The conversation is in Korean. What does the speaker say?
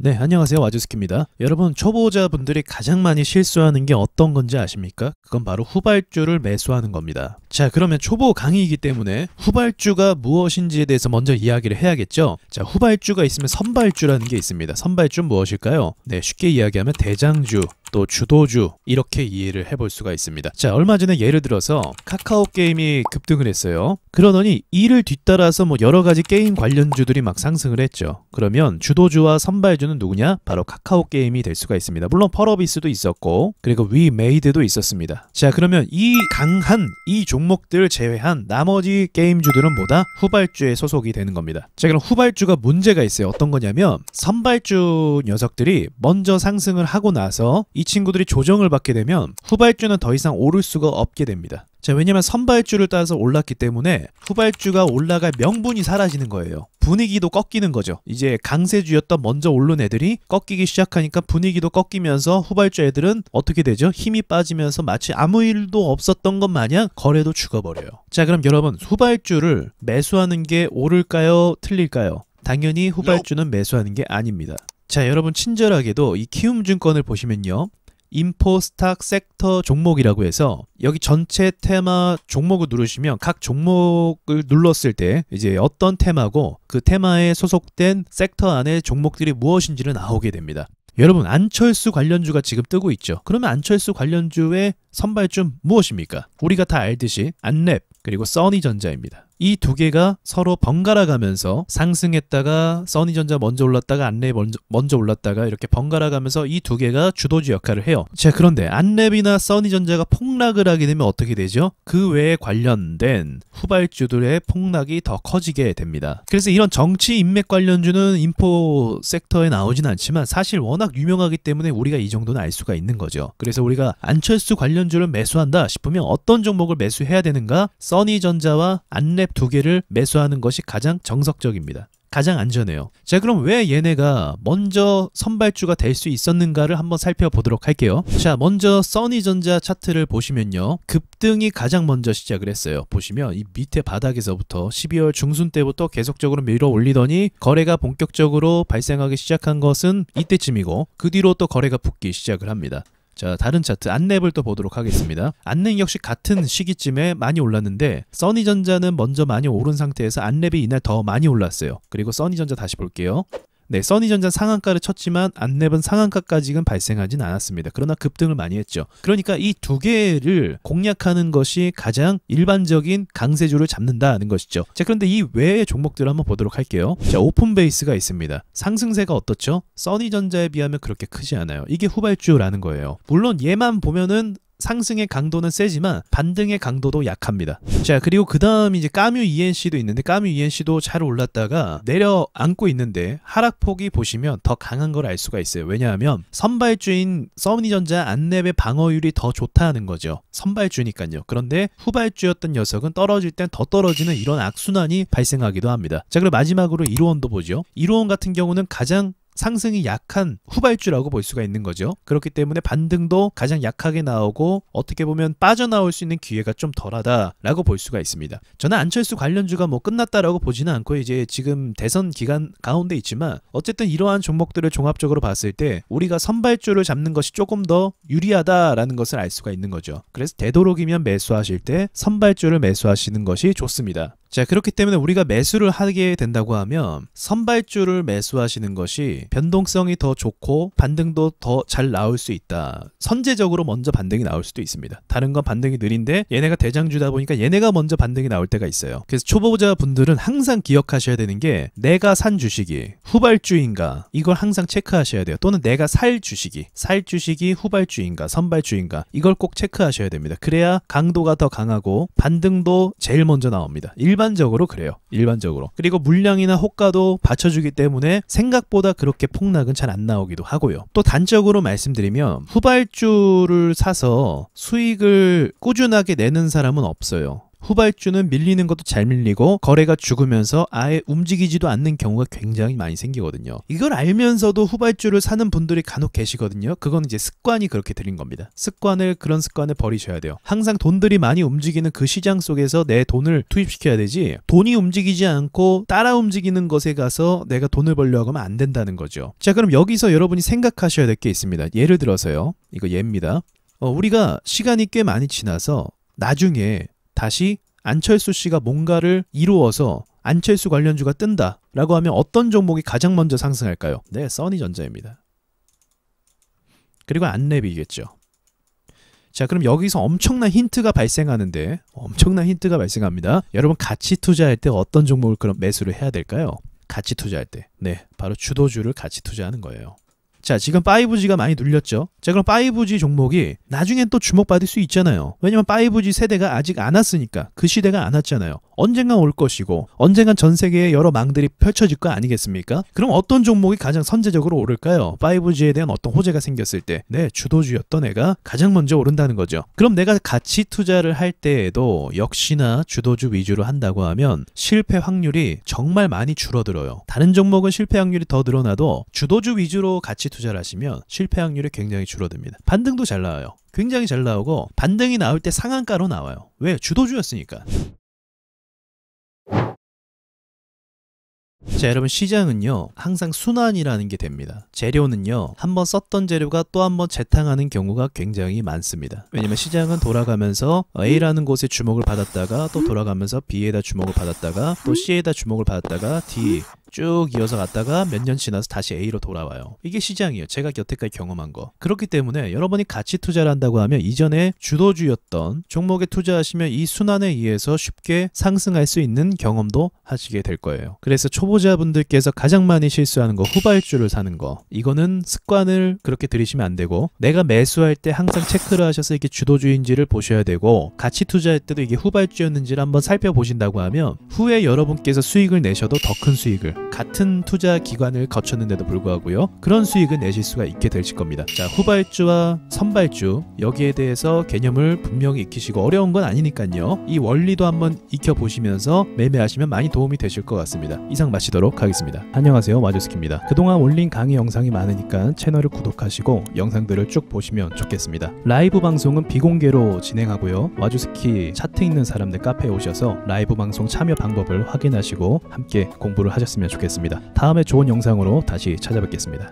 네, 안녕하세요. 와주스키입니다. 여러분, 초보자분들이 가장 많이 실수하는 게 어떤 건지 아십니까? 그건 바로 후발주를 매수하는 겁니다. 자, 그러면 초보 강의이기 때문에 후발주가 무엇인지에 대해서 먼저 이야기를 해야겠죠? 자, 후발주가 있으면 선발주라는 게 있습니다. 선발주는 무엇일까요? 네, 쉽게 이야기하면 대장주, 또 주도주, 이렇게 이해를 해볼 수가 있습니다. 자, 얼마 전에 예를 들어서 카카오 게임이 급등을 했어요. 그러더니 이를 뒤따라서 여러 가지 게임 관련주들이 막 상승을 했죠. 그러면 주도주와 선발주는 누구냐? 바로 카카오 게임이 될 수가 있습니다. 물론 펄어비스도 있었고, 그리고 위메이드도 있었습니다. 자, 그러면 이 강한 이 종목들을 제외한 나머지 게임주들은 뭐다? 후발주에 소속이 되는 겁니다. 자, 그럼 후발주가 문제가 있어요. 어떤 거냐면 선발주 녀석들이 먼저 상승을 하고 나서 이 친구들이 조정을 받게 되면 후발주는 더 이상 오를 수가 없게 됩니다. 자, 왜냐면 선발주를 따라서 올랐기 때문에 후발주가 올라갈 명분이 사라지는 거예요. 분위기도 꺾이는 거죠. 이제 강세주였던 먼저 오른 애들이 꺾이기 시작하니까 분위기도 꺾이면서 후발주 애들은 어떻게 되죠? 힘이 빠지면서 마치 아무 일도 없었던 것 마냥 거래도 죽어버려요. 자, 그럼 여러분, 후발주를 매수하는 게 옳을까요? 틀릴까요? 당연히 후발주는 매수하는 게 아닙니다. 자, 여러분, 친절하게도 이 키움증권을 보시면요, 인포 스탁 섹터 종목이라고 해서 여기 전체 테마 종목을 누르시면 각 종목을 눌렀을 때 이제 어떤 테마고 그 테마에 소속된 섹터 안에 종목들이 무엇인지를 나오게 됩니다. 여러분, 안철수 관련주가 지금 뜨고 있죠. 그러면 안철수 관련주의 선발주 무엇입니까? 우리가 다 알듯이 안랩 그리고 써니전자입니다. 이 두 개가 서로 번갈아 가면서 상승했다가 써니전자 먼저 올랐다가 안랩 먼저 올랐다가 이렇게 번갈아 가면서 이 두 개가 주도주 역할을 해요. 자, 그런데 안랩이나 써니전자가 폭락을 하게 되면 어떻게 되죠? 그 외에 관련된 후발주들의 폭락이 더 커지게 됩니다. 그래서 이런 정치 인맥 관련주는 인포 섹터에 나오진 않지만 사실 워낙 유명하기 때문에 우리가 이 정도는 알 수가 있는 거죠. 그래서 우리가 안철수 관련주를 매수한다 싶으면 어떤 종목을 매수해야 되는가? 써니전자와 안랩 두 개를 매수하는 것이 가장 정석적입니다. 가장 안전해요. 자, 그럼 왜 얘네가 먼저 선발주가 될 수 있었는가를 한번 살펴보도록 할게요. 자, 먼저 써니전자 차트를 보시면요, 급등이 가장 먼저 시작을 했어요. 보시면 이 밑에 바닥에서부터 12월 중순 때부터 계속적으로 밀어 올리더니 거래가 본격적으로 발생하기 시작한 것은 이때쯤이고, 그 뒤로 또 거래가 붙기 시작을 합니다. 자, 다른 차트 안랩을 또 보도록 하겠습니다. 안랩 역시 같은 시기쯤에 많이 올랐는데 써니전자는 먼저 많이 오른 상태에서 안랩이 이날 더 많이 올랐어요. 그리고 써니전자 다시 볼게요. 네, 써니전자 상한가를 쳤지만 안랩은 상한가까지는 발생하진 않았습니다. 그러나 급등을 많이 했죠. 그러니까 이 두 개를 공략하는 것이 가장 일반적인 강세주를 잡는다는 것이죠. 자, 그런데 이 외의 종목들을 한번 보도록 할게요. 자, 오픈베이스가 있습니다. 상승세가 어떻죠? 써니전자에 비하면 그렇게 크지 않아요. 이게 후발주라는 거예요. 물론 얘만 보면은 상승의 강도는 세지만 반등의 강도도 약합니다. 자, 그리고 그 다음 이제 까뮤 ENC도 있는데 까뮤 ENC도 잘 올랐다가 내려앉고 있는데 하락폭이 보시면 더 강한 걸 알 수가 있어요. 왜냐하면 선발주인 써니전자 안랩의 방어율이 더 좋다는 거죠. 선발주니까요. 그런데 후발주였던 녀석은 떨어질 땐 더 떨어지는 이런 악순환이 발생하기도 합니다. 자, 그리고 마지막으로 이로원도 보죠. 이로원 같은 경우는 가장 상승이 약한 후발주라고 볼 수가 있는 거죠. 그렇기 때문에 반등도 가장 약하게 나오고 어떻게 보면 빠져나올 수 있는 기회가 좀 덜하다라고 볼 수가 있습니다. 저는 안철수 관련주가 끝났다라고 보지는 않고 이제 지금 대선 기간 가운데 있지만 어쨌든 이러한 종목들을 종합적으로 봤을 때 우리가 선발주를 잡는 것이 조금 더 유리하다라는 것을 알 수가 있는 거죠. 그래서 되도록이면 매수하실 때 선발주를 매수하시는 것이 좋습니다. 자, 그렇기 때문에 우리가 매수를 하게 된다고 하면 선발주를 매수하시는 것이 변동성이 더 좋고 반등도 더 잘 나올 수 있다. 선제적으로 먼저 반등이 나올 수도 있습니다. 다른 건 반등이 느린데 얘네가 대장주다 보니까 얘네가 먼저 반등이 나올 때가 있어요. 그래서 초보자 분들은 항상 기억하셔야 되는 게 내가 산 주식이 후발주인가 이걸 항상 체크하셔야 돼요. 또는 내가 살 주식이 후발주인가 선발주인가 이걸 꼭 체크하셔야 됩니다. 그래야 강도가 더 강하고 반등도 제일 먼저 나옵니다. 일반적으로 그래요. 일반적으로. 그리고 물량이나 호가도 받쳐주기 때문에 생각보다 그렇게 폭락은 잘 안 나오기도 하고요. 또 단적으로 말씀드리면 후발주를 사서 수익을 꾸준하게 내는 사람은 없어요. 후발주는 밀리는 것도 잘 밀리고 거래가 죽으면서 아예 움직이지도 않는 경우가 굉장히 많이 생기거든요. 이걸 알면서도 후발주를 사는 분들이 간혹 계시거든요. 그건 이제 습관이 그렇게 들린 겁니다. 그런 습관을 버리셔야 돼요. 항상 돈들이 많이 움직이는 그 시장 속에서 내 돈을 투입시켜야 되지, 돈이 움직이지 않고 따라 움직이는 것에 가서 내가 돈을 벌려고 하면 안 된다는 거죠. 자, 그럼 여기서 여러분이 생각하셔야 될 게 있습니다. 예를 들어서요. 이거 예입니다. 우리가 시간이 꽤 많이 지나서 나중에 다시 안철수 씨가 뭔가를 이루어서 안철수 관련주가 뜬다 라고 하면 어떤 종목이 가장 먼저 상승할까요? 네, 써니전자입니다. 그리고 안랩이겠죠. 자, 그럼 여기서 엄청난 힌트가 발생합니다. 여러분 가치 투자할 때 어떤 종목을 그럼 매수를 해야 될까요? 가치 투자할 때, 네, 바로 주도주를 가치 투자하는 거예요. 자, 지금 5G가 많이 눌렸죠. 자, 그럼 5G 종목이 나중엔 또 주목받을 수 있잖아요. 왜냐면 5G 세대가 아직 안 왔으니까. 그 시대가 안 왔잖아요. 언젠간 올 것이고 언젠간 전 세계에 여러 망들이 펼쳐질 거 아니겠습니까? 그럼 어떤 종목이 가장 선제적으로 오를까요? 5G에 대한 어떤 호재가 생겼을 때, 네, 주도주였던 애가 가장 먼저 오른다는 거죠. 그럼 내가 가치 투자를 할 때에도 역시나 주도주 위주로 한다고 하면 실패 확률이 정말 많이 줄어들어요. 다른 종목은 실패 확률이 더 늘어나도 주도주 위주로 가치 투자를 하시면 실패 확률이 굉장히 줄어듭니다. 반등도 잘 나와요. 굉장히 잘 나오고 반등이 나올 때 상한가로 나와요. 왜? 주도주였으니까. 자, 여러분 시장은요 항상 순환이라는 게 됩니다. 재료는요 한번 썼던 재료가 또 한번 재탕하는 경우가 굉장히 많습니다. 왜냐면 시장은 돌아가면서 A라는 곳에 주목을 받았다가 또 돌아가면서 B에다 주목을 받았다가 또 C에다 주목을 받았다가 D 쭉 이어서 갔다가 몇 년 지나서 다시 A로 돌아와요. 이게 시장이에요. 제가 여태까지 경험한 거. 그렇기 때문에 여러분이 가치 투자를 한다고 하면 이전에 주도주였던 종목에 투자하시면 이 순환에 의해서 쉽게 상승할 수 있는 경험도 하시게 될 거예요. 그래서 초보자분들께서 가장 많이 실수하는 거, 후발주를 사는 거. 이거는 습관을 그렇게 들이시면 안 되고, 내가 매수할 때 항상 체크를 하셔서 이게 주도주인지를 보셔야 되고, 가치 투자할 때도 이게 후발주였는지를 한번 살펴보신다고 하면 후에 여러분께서 수익을 내셔도 더 큰 수익을, 같은 투자 기관을 거쳤는데도 불구하고요, 그런 수익을 내실 수가 있게 되실 겁니다. 자, 후발주와 선발주, 여기에 대해서 개념을 분명히 익히시고, 어려운 건 아니니까요, 이 원리도 한번 익혀보시면서 매매하시면 많이 도움이 되실 것 같습니다. 이상 마치도록 하겠습니다. 안녕하세요, 와주스키입니다. 그동안 올린 강의 영상이 많으니까 채널을 구독하시고 영상들을 쭉 보시면 좋겠습니다. 라이브 방송은 비공개로 진행하고요, 와주스키 차트 있는 사람들 카페에 오셔서 라이브 방송 참여 방법을 확인하시고 함께 공부를 하셨으면 좋겠습니다. 다음에 좋은 영상으로 다시 찾아뵙겠습니다.